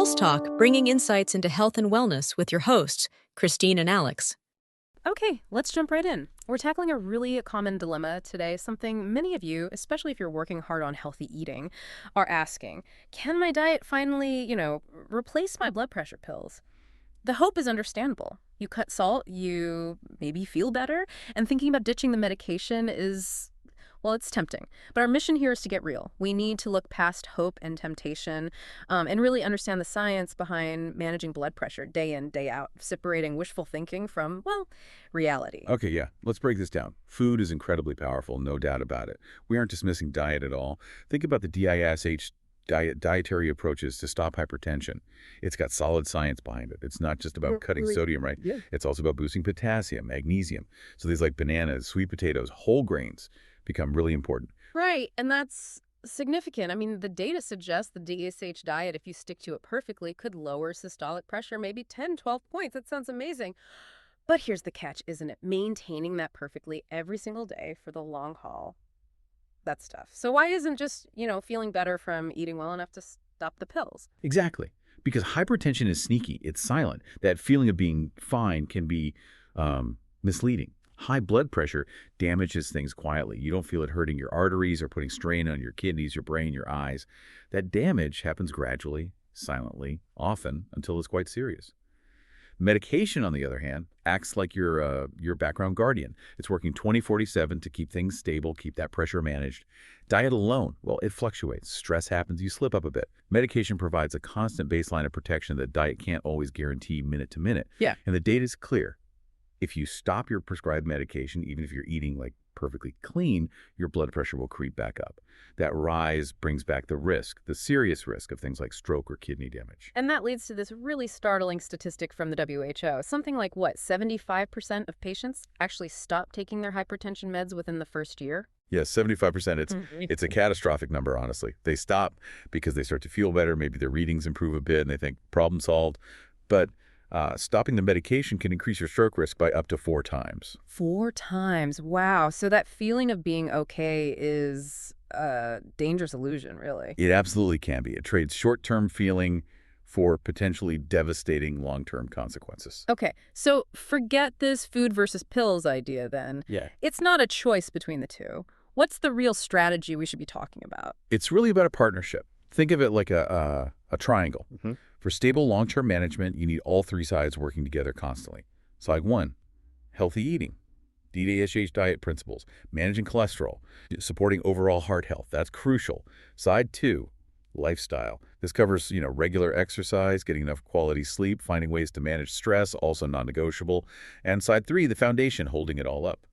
Health Talk, bringing insights into health and wellness with your hosts, Christine and Alex. Okay, let's jump right in. We're tackling a really common dilemma today, something many of you, especially if you're working hard on healthy eating, are asking. Can my diet finally, replace my blood pressure pills? The hope is understandable. You cut salt, you maybe feel better, and thinking about ditching the medication is, well, it's tempting. But our mission here is to get real. We need to look past hope and temptation and really understand the science behind managing blood pressure day in, day out, separating wishful thinking from, well, reality. Okay, yeah. Let's break this down. Food is incredibly powerful, no doubt about it. We aren't dismissing diet at all. Think about the DISH dietary approaches to stop hypertension. It's got solid science behind it. It's not just about cutting sodium, right? Yeah. It's also about boosting potassium, magnesium. So these like bananas, sweet potatoes, whole grains become really important. Right, and that's significant. I mean, the data suggests the DSH diet, if you stick to it perfectly, could lower systolic pressure maybe 10, 12 points. That sounds amazing. But here's the catch, isn't it? Maintaining that perfectly every single day for the long haul, that's tough. So why isn't just, feeling better from eating well enough to stop the pills? Exactly. Because hypertension is sneaky. It's silent. That feeling of being fine can be misleading. High blood pressure damages things quietly. You don't feel it hurting your arteries or putting strain on your kidneys, your brain, your eyes. That damage happens gradually, silently, often, until it's quite serious. Medication, on the other hand, acts like your background guardian. It's working 20/47 to keep things stable, keep that pressure managed. Diet alone, well, it fluctuates. Stress happens, you slip up a bit. Medication provides a constant baseline of protection that diet can't always guarantee minute to minute. Yeah. And the data is clear. If you stop your prescribed medication, even if you're eating like perfectly clean, your blood pressure will creep back up. That rise brings back the risk, the serious risk of things like stroke or kidney damage. And that leads to this really startling statistic from the WHO. Something like, 75% of patients actually stop taking their hypertension meds within the first year? Yes, 75%. It's a catastrophic number, honestly. They stop because they start to feel better. Maybe their readings improve a bit and they think problem solved. But stopping the medication can increase your stroke risk by up to 4 times. 4 times. Wow. So that feeling of being okay is a dangerous illusion, really. It absolutely can be. It trades short-term feeling for potentially devastating long-term consequences. Okay, so forget this food versus pills idea then. Yeah. It's not a choice between the two. What's the real strategy we should be talking about? It's really about a partnership. Think of it like a triangle. Mm-hmm. For stable long-term management, you need all 3 sides working together constantly. Side 1, healthy eating, DDSH diet principles, managing cholesterol, supporting overall heart health. That's crucial. Side 2, lifestyle. This covers, regular exercise, getting enough quality sleep, finding ways to manage stress, also non-negotiable. And side 3, the foundation, holding it all up.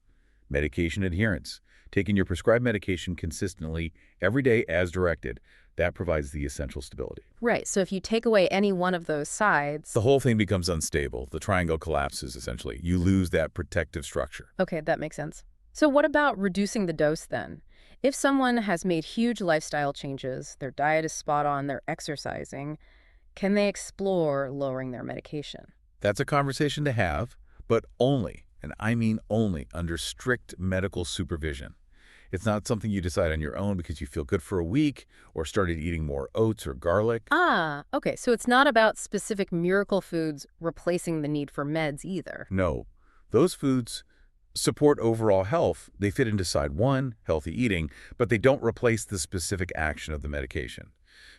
Medication adherence, taking your prescribed medication consistently every day as directed. That provides the essential stability. Right, so if you take away any one of those sides... The whole thing becomes unstable. The triangle collapses, essentially. You lose that protective structure. Okay, that makes sense. So what about reducing the dose then? If someone has made huge lifestyle changes, their diet is spot on, they're exercising, can they explore lowering their medication? That's a conversation to have, but only, and I mean only, under strict medical supervision. It's not something you decide on your own because you feel good for a week or started eating more oats or garlic. Okay, so it's not about specific miracle foods replacing the need for meds either. No, those foods support overall health. They fit into side 1, healthy eating, but they don't replace the specific action of the medication.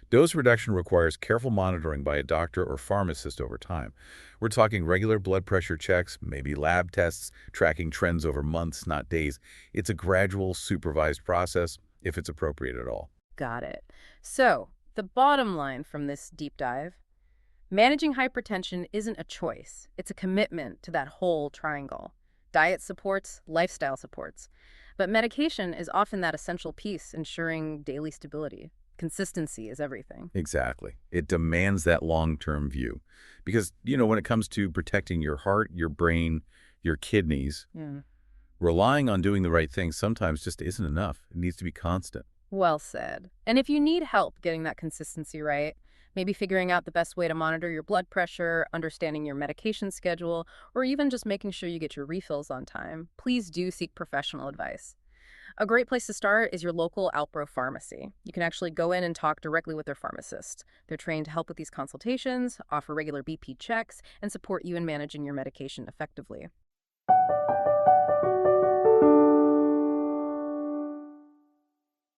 Dose reduction requires careful monitoring by a doctor or pharmacist over time. We're talking regular blood pressure checks, maybe lab tests, tracking trends over months, not days. It's a gradual, supervised process, if it's appropriate at all. Got it. So, the bottom line from this deep dive, managing hypertension isn't a choice. It's a commitment to that whole triangle. Diet supports, lifestyle supports. But medication is often that essential piece ensuring daily stability. Consistency is everything. Exactly. It demands that long-term view. Because, when it comes to protecting your heart, your brain, your kidneys, relying on doing the right thing sometimes just isn't enough. It needs to be constant. Well said. And if you need help getting that consistency right, maybe figuring out the best way to monitor your blood pressure, understanding your medication schedule, or even just making sure you get your refills on time, please do seek professional advice. A great place to start is your local Alpro pharmacy. You can actually go in and talk directly with their pharmacist. They're trained to help with these consultations, offer regular BP checks, and support you in managing your medication effectively.